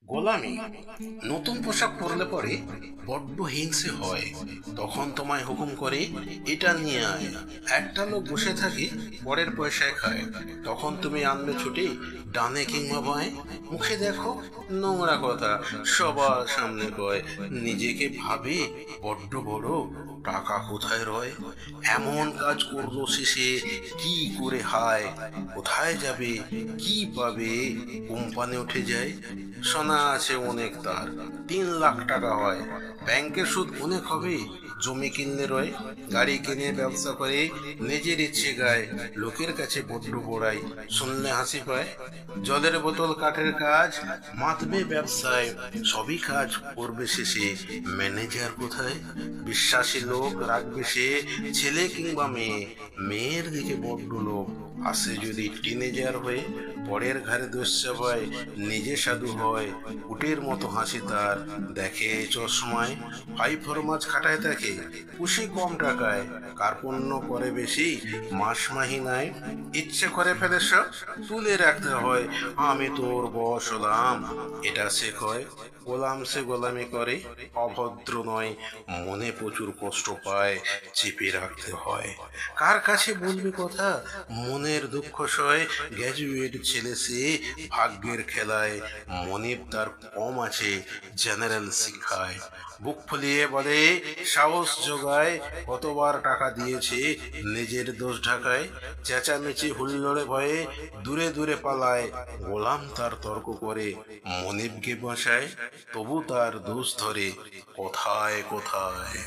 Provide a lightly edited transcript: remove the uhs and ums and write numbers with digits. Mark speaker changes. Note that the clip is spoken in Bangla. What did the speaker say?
Speaker 1: গোলামি। নতুন পোশাক পরলে পরে বড্ড হিংসে হয়। তখন তোমায় হুকুম করে, এটা নিয়ে আয়। একটা লোক বসে থাকে, পরের পয়সায় খায়। তখন তুমি আনবে ছুটি, ডানে কিংবা বাঁয়ে। মুখে দেখো নোংরা কথা, সবার সামনে কয়। নিজেকে ভাবে বড্ড বড়, টাকা কোথায় রয়। এমন কাজ করলো শেষে কি করে হায়। কোথায় যাবে, কি পাবে, কোম্পানি উঠে যায়। সোনা আছে অনেক, তার 3 লাখ টাকা হয়। ব্যাংকের সুদ অনেক হবে, জমি কিনলে রয়। গাড়ি কিনে ব্যবসা করে, নিজের ইচ্ছে গায়। লোকের কাছে বড্ড বড়াই, শুনলে হাসি পায়। জলের বোতল কাঠের কাজ, মাতবে ব্যবসায়। সবই কাজ করবে শেষে, ম্যানেজার কোথায়। বিশ্বাসী লোক রাখবে সে, ছেলে কিংবা মেয়ে। মেয়ের দিকে বড্ড লোক, আসে যদি টিনেজার হয়ে। পরের ঘরে দোষ চাপায়, নিজে সাধু হয়। উটের মতো হাসি তার, দেখে চশমায়। ভাই ফরমাজ খাটায় তাকে, পুষে কম টাকায়। কার্পণ্য করে বেশি, মাস মাহিনায়। ইচ্ছে করে ফেলে সব, তুলে রাখতে হয়। আমি তোর বস হলাম, এটা সে কয়। গোলাম সে গোলামি করে, অভদ্র নয়। মনে প্রচুর কষ্ট পায়, চেপে রাখতে হয়। কার কাছে বলবে কথা, মনের দুঃখ সয়। গ্র্যাজুয়েট ছেলে সে, ভাগ্যের খেলায়। মনিব তার কম আছে, জেনারেল শিক্ষায়। বুক ফুলিয়ে বলে, সাহস যোগায়। কতবার টাকা দিয়েছে, নিজের দোষ ঢাকায়। চেঁচামেচি হুল্লোড়ে ভয়ে, দূরে দূরে পালায়। গোলাম তার তর্ক করে, মনিবকে বসায়। তবু তার দোষ ধরে কোথায় কোথায়।